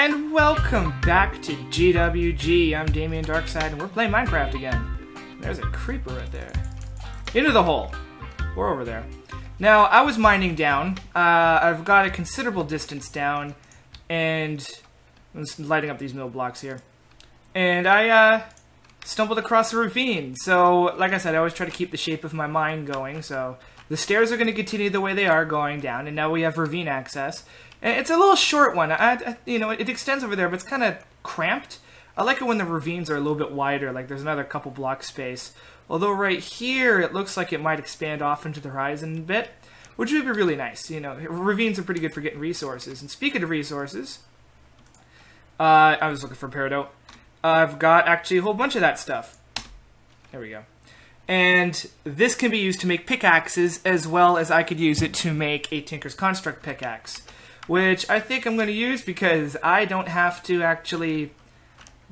And welcome back to GWG. I'm Damien Darkside, and we're playing Minecraft again. There's a creeper right there. Into the hole. We're over there. Now, I was mining down. I've got a considerable distance down, and I'm just lighting up these mill blocks here. And I stumbled across a ravine. So, like I said, I always try to keep the shape of my mine going. So, the stairs are going to continue the way they are going down, and now we have ravine access. And it's a little short one. You know, it extends over there, but it's kind of cramped. I like it when the ravines are a little bit wider, like there's another couple block space. Although right here, it looks like it might expand off into the horizon a bit, which would be really nice. You know, ravines are pretty good for getting resources. And speaking of resources, I was looking for peridot. I've got actually a whole bunch of that stuff. There we go. And this can be used to make pickaxes, as well as I could use it to make a Tinker's Construct pickaxe, which I think I'm going to use because I don't have to actually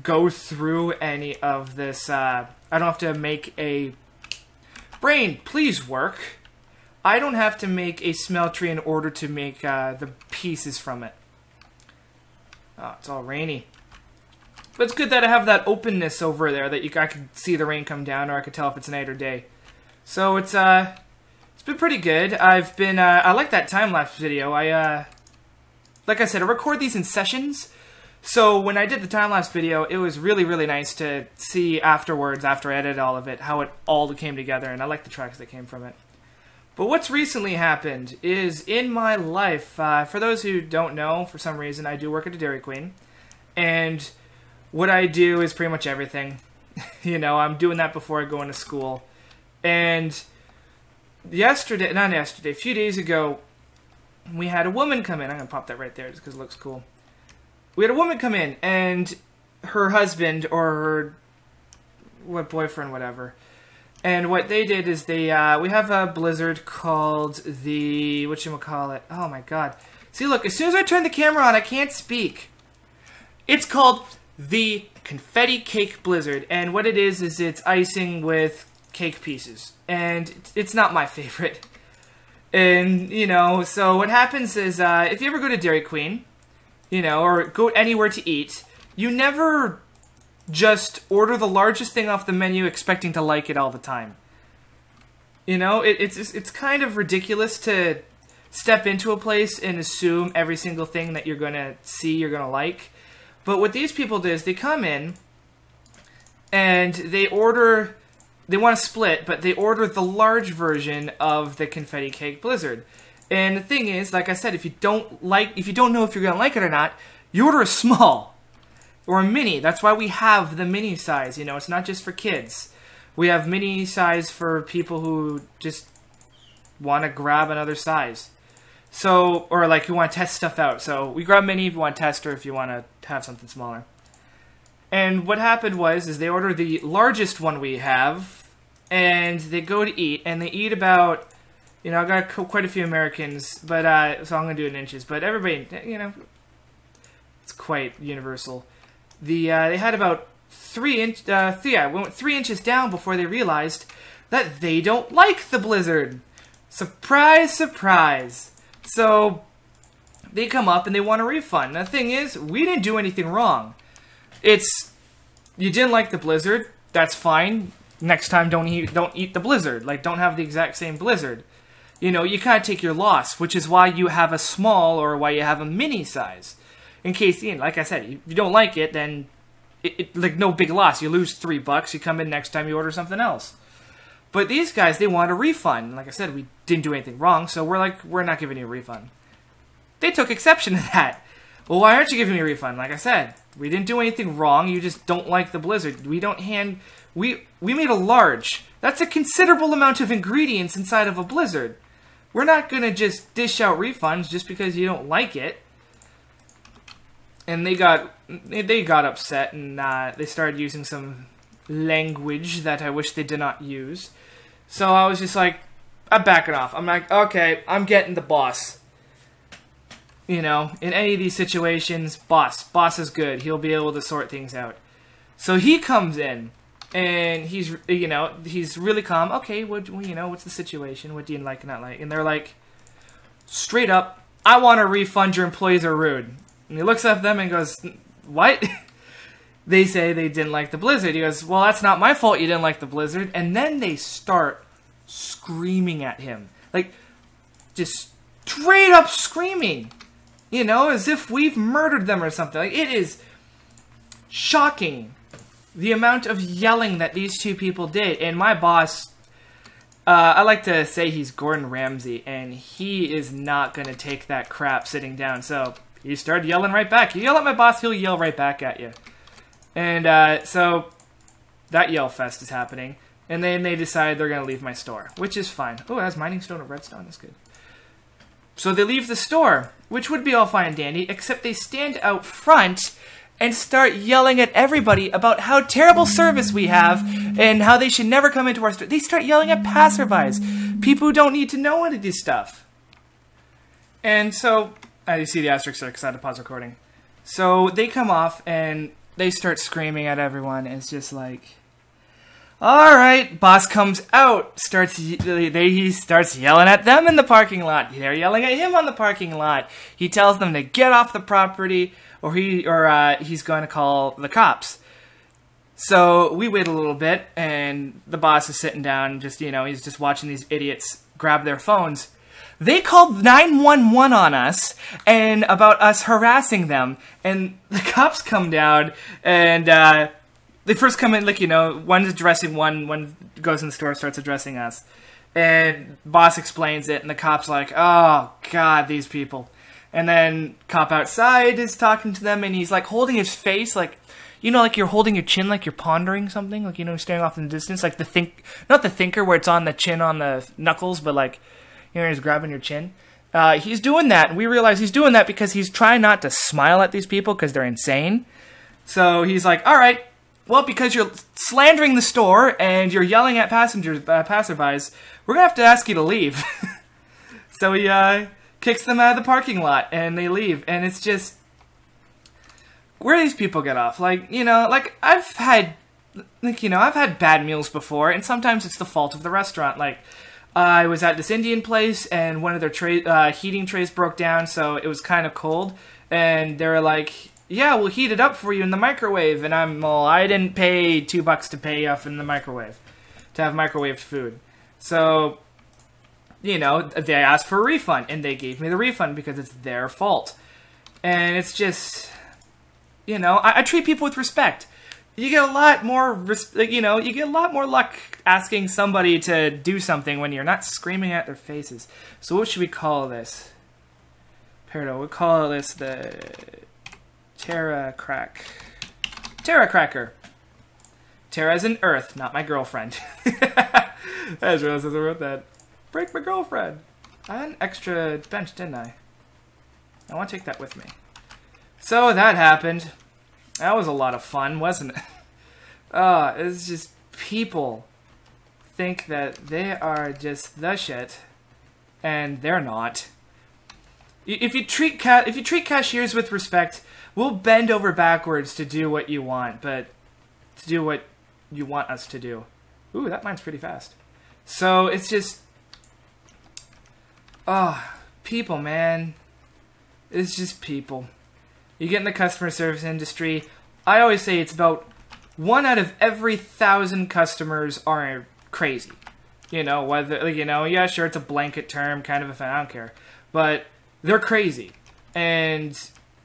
go through any of this. I don't have to make a... Brain, please work. I don't have to make a smeltery in order to make the pieces from it. Oh, it's all rainy. But it's good that I have that openness over there that I can see the rain come down, or I can tell if it's night or day. So it's been pretty good. I've been I like that time-lapse video. Like I said, I record these in sessions, so when I did the time-lapse video, it was really, really nice to see afterwards, after I edited all of it, how it all came together, and I like the tracks that came from it. But what's recently happened is, in my life, for those who don't know, for some reason, I do work at a Dairy Queen, and what I do is pretty much everything. You know, I'm doing that before I go into school. And a few days ago, we had a woman come in. I'm going to pop that right there just because it looks cool. We had a woman come in, and her husband, or her boyfriend, whatever. And what they did is we have a blizzard called the, whatchamacallit? Oh my god. See, look, as soon as I turn the camera on, I can't speak. It's called the Confetti Cake Blizzard. And what it is it's icing with cake pieces. And it's not my favorite. And, you know, so what happens is, if you ever go to Dairy Queen, you know, or go anywhere to eat, you never just order the largest thing off the menu expecting to like it all the time. You know, it's kind of ridiculous to step into a place and assume every single thing that you're going to see you're going to like. But what these people do is they come in and they order... They want to split, but they order the large version of the Confetti Cake Blizzard. And the thing is, like I said, if you don't know if you're gonna like it or not, you order a small or a mini. That's why we have the mini size. You know, it's not just for kids. We have mini size for people who just want to grab another size. So, or like you want to test stuff out. So we grab mini if you want to test, or if you want to have something smaller. And what happened is they order the largest one we have, and they go to eat, and they eat about, you know, I got quite a few Americans, but, so I'm going to do it in inches, but everybody, you know, it's quite universal. They had about 3 inches down before they realized that they don't like the blizzard. Surprise, surprise. So, they come up and they want a refund. The thing is, we didn't do anything wrong. You didn't like the blizzard, that's fine. Next time, don't eat the blizzard. Like, don't have the exact same blizzard. You know, you kind of take your loss, which is why you have a small or why you have a mini size. In case, you know, like I said, if you don't like it, then like no big loss. You lose $3, you come in next time, you order something else. But these guys, they want a refund. Like I said, we didn't do anything wrong, so we're not giving you a refund. They took exception to that. Well, why aren't you giving me a refund? Like I said, we didn't do anything wrong. You just don't like the blizzard. We made a large. That's a considerable amount of ingredients inside of a blizzard. We're not gonna just dish out refunds just because you don't like it. And they got upset, and they started using some language that I wish they did not use. So I was just like, I'm backing off. I'm like, okay, I'm getting the boss. You know, in any of these situations, boss is good. He'll be able to sort things out. So he comes in, and he's really calm. Okay, what's the situation? What do you like and not like? And they're like, straight up, I want a refund. Your employees are rude. And he looks at them and goes, what? They say they didn't like the blizzard. He goes, well, that's not my fault you didn't like the blizzard. And then they start screaming at him. Like, just straight up screaming. You know, as if we've murdered them or something. Like, it is shocking the amount of yelling that these two people did. And my boss, I like to say he's Gordon Ramsay, and he is not going to take that crap sitting down. So he started yelling right back. You yell at my boss, he'll yell right back at you. And so that yell fest is happening. And then they decide they're going to leave my store, which is fine. Oh, it has mining stone and redstone. That's good. So they leave the store, which would be all fine and dandy, except they stand out front and start yelling at everybody about how terrible service we have and how they should never come into our store. They start yelling at passerbys, people who don't need to know any of this stuff. And so, you see the asterisk there because I had to pause recording. So they come off and they start screaming at everyone. It's just like, all right, boss comes out, he starts yelling at them in the parking lot. They're yelling at him on the parking lot. He tells them to get off the property, or he's going to call the cops. So we wait a little bit, and the boss is sitting down, just, you know, he's just watching these idiots grab their phones. They called 911 on us, and about us harassing them, and the cops come down, and they first come in, like, you know, one's addressing one goes in the store, starts addressing us, and boss explains it, and the cop's like, oh god, these people. And then cop outside is talking to them, and he's like holding his face, like, you know, like you're holding your chin, like you're pondering something, like, you know, staring off in the distance, like not the thinker where it's on the chin on the knuckles, but like, you know, he's grabbing your chin. He's doing that, and we realize he's doing that because he's trying not to smile at these people because they're insane. So he's like, all right, well, because you're slandering the store and you're yelling at passerbys, we're gonna have to ask you to leave. So he kicks them out of the parking lot, and they leave. And it's just, where do these people get off? Like, you know, like I've had bad meals before, and sometimes it's the fault of the restaurant. Like, I was at this Indian place, and one of their heating trays broke down, so it was kind of cold, and they were like, yeah, we'll heat it up for you in the microwave. And I didn't pay $2 to pay off in the microwave to have microwaved food. So, you know, they asked for a refund, and they gave me the refund because it's their fault. And it's just, you know, I treat people with respect. You get a lot more, you know, you get a lot more luck asking somebody to do something when you're not screaming at their faces. So what should we call this? Peridot, we'll call this the Terra Cracker. Terra as in Earth, not my girlfriend. I just realized I wrote that. Break my girlfriend. I had an extra bench, didn't I? I want to take that with me. So that happened. That was a lot of fun, wasn't it? It's just people think that they are just the shit, and they're not. If you treat cashiers with respect, we'll bend over backwards to do what you want, but to do what you want us to do. Ooh, that mine's pretty fast. So it's just, people, man. It's just people. You get in the customer service industry, I always say it's about 1 out of every 1,000 customers are crazy. You know, whether, like, you know, yeah, sure, it's a blanket term, kind of a thing, I don't care. But they're crazy. And,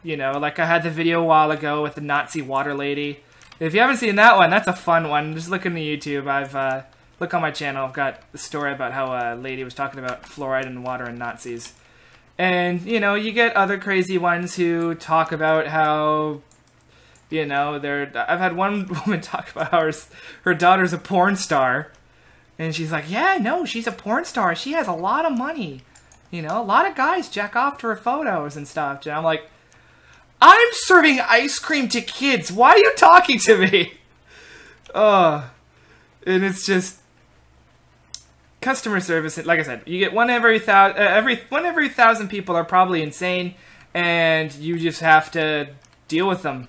you know, like I had the video a while ago with the Nazi water lady. If you haven't seen that one, that's a fun one. Just look into YouTube. Look on my channel, I've got a story about how a lady was talking about fluoride in the water and Nazis. And, you know, you get other crazy ones who talk about how, you know, I've had one woman talk about how her daughter's a porn star. And she's like, yeah, no, she's a porn star. She has a lot of money. You know, a lot of guys jack off to her photos and stuff. And I'm like, I'm serving ice cream to kids. Why are you talking to me? And it's just customer service. Like I said, you get 1 every 1,000 people are probably insane, and you just have to deal with them.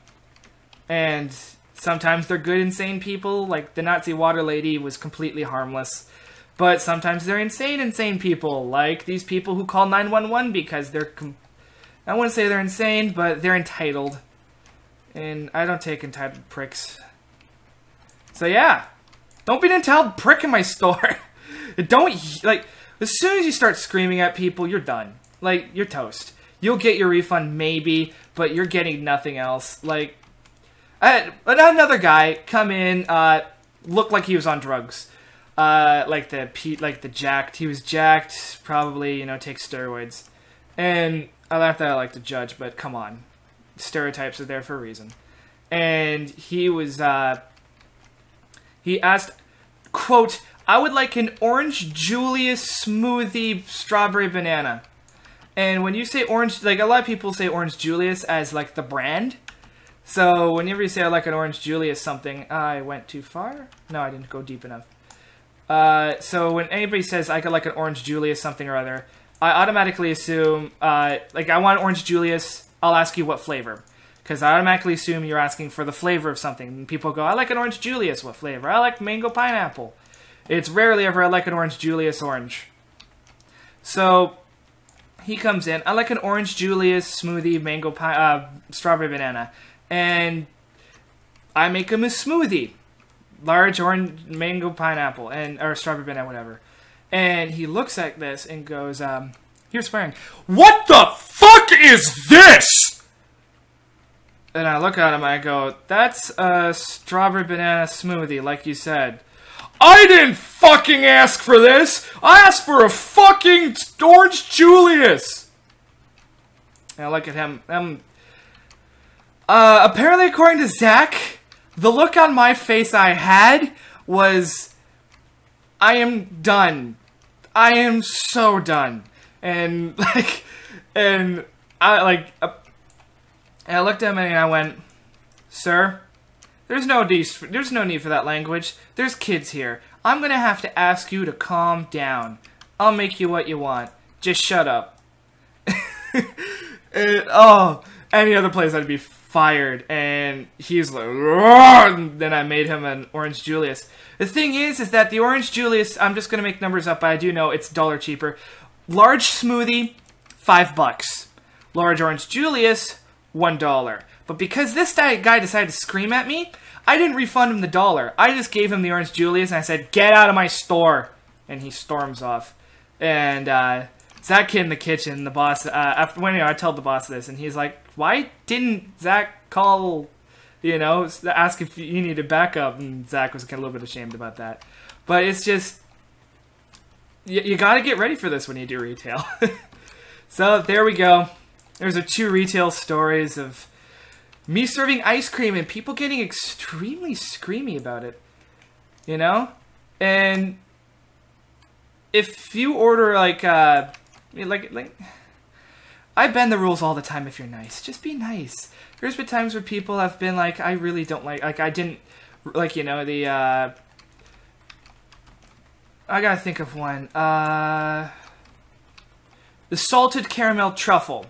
And sometimes they're good, insane people. Like the Nazi water lady was completely harmless. But sometimes they're insane people. Like these people who call 911 because I wouldn't say they're insane, but they're entitled. And I don't take entitled pricks. So yeah, don't be an entitled prick in my store. Don't, like, as soon as you start screaming at people, you're done. Like, you're toast. You'll get your refund maybe, but you're getting nothing else. Like, another guy come in, looked like he was on drugs. Like the jacked. He was jacked, probably, you know, takes steroids. And not that I like to judge, but come on. Stereotypes are there for a reason. And he was, he asked, quote, I would like an Orange Julius smoothie strawberry banana. And when you say orange, like, a lot of people say Orange Julius as, like, the brand. So whenever you say I like an Orange Julius something, I went too far? No, I didn't go deep enough. So when anybody says I could like an Orange Julius something or other, I automatically assume, like, I want Orange Julius, I'll ask you what flavor. Because I automatically assume you're asking for the flavor of something. And people go, I like an Orange Julius, what flavor? I like mango pineapple. It's rarely ever I like an Orange Julius orange. So he comes in, I like an Orange Julius smoothie mango strawberry banana. And I make him a smoothie. Large orange mango pineapple or strawberry banana, whatever. And he looks at this and goes, here's swearing, what the fuck is this? And I look at him and I go, that's a strawberry banana smoothie, like you said. I didn't fucking ask for this! I asked for a fucking Orange Julius! And I look at him, apparently according to Zach, the look on my face I had was, I am done. I am so done. And, like, and I looked at him and I went, sir, there's no need for that language. There's kids here. I'm gonna have to ask you to calm down. I'll make you what you want. Just shut up. And, oh, any other place I'd be fired. And he's like, and then I made him an Orange Julius. The thing is that the Orange Julius, I'm just gonna make numbers up, but I do know it's $1 cheaper. Large smoothie, $5. Large Orange Julius, $1. But because this guy decided to scream at me, I didn't refund him the $1. I just gave him the Orange Julius and I said, get out of my store. And he storms off. And Zach kid in the kitchen, the boss, after when I told the boss this, and he's like, why didn't Zach call, you know, ask if you needed backup? And Zach was a little bit ashamed about that. But it's just, you gotta get ready for this when you do retail. So there we go. There's our 2 retail stories of me serving ice cream and people getting extremely screamy about it. You know? And if you order like I bend the rules all the time if you're nice. Just be nice. There's been times where people have been like, I really don't like I didn't, like, you know, the, I gotta think of one. The salted caramel truffle.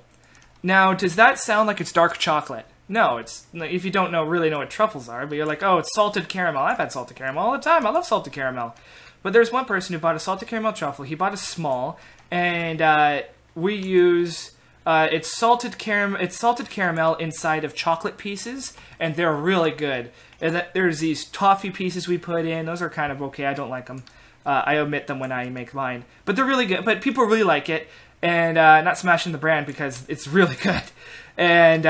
Now, does that sound like it's dark chocolate? No, it's, if you don't really know what truffles are, but you're like, oh, it's salted caramel. I've had salted caramel all the time. I love salted caramel. But there's one person who bought a salted caramel truffle. He bought a small, and we use, it's salted caramel inside of chocolate pieces, and they're really good. And there's these toffee pieces we put in. Those are kind of okay. I don't like them. I omit them when I make mine. But they're really good. But people really like it. And not smashing the brand because it's really good. And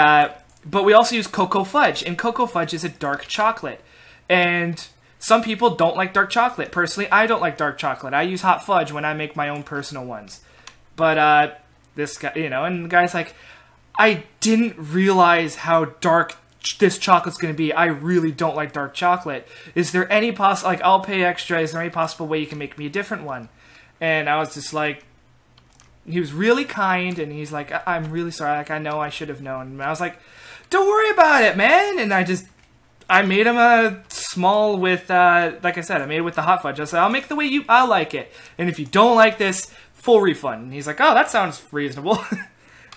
but we also use cocoa fudge, and cocoa fudge is a dark chocolate. And some people don't like dark chocolate. Personally, I don't like dark chocolate. I use hot fudge when I make my own personal ones. But this guy, you know, and the guy's like, I didn't realize how dark this chocolate's going to be. I really don't like dark chocolate. Is there any possible, like, I'll pay extra. Is there any possible way you can make me a different one? And I was just like, he was really kind, and he's like, I'm really sorry, like, I know I should have known. And I was like, don't worry about it, man. And I made him a small with, like I said, I made it with the hot fudge. I said, I'll make the way I like it. And if you don't like this, full refund. And he's like, oh, that sounds reasonable.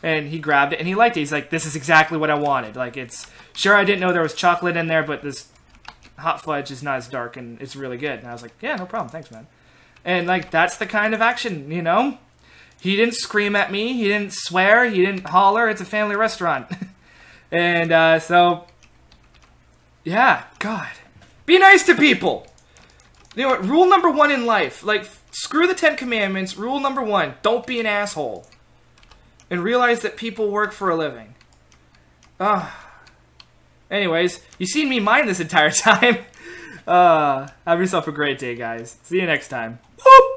And he grabbed it, and he liked it. He's like, this is exactly what I wanted. Like, it's, sure, I didn't know there was chocolate in there, but this hot fudge is not as dark, and it's really good. And I was like, yeah, no problem, thanks, man. And, like, that's the kind of action, you know? He didn't scream at me. He didn't swear. He didn't holler. It's a family restaurant. And so, yeah, God. Be nice to people. You know what? Rule number 1 in life. Like, screw the 10 Commandments. Rule number 1. Don't be an asshole. And realize that people work for a living. Anyways, you've seen me mine this entire time. Have yourself a great day, guys. See you next time. Boop!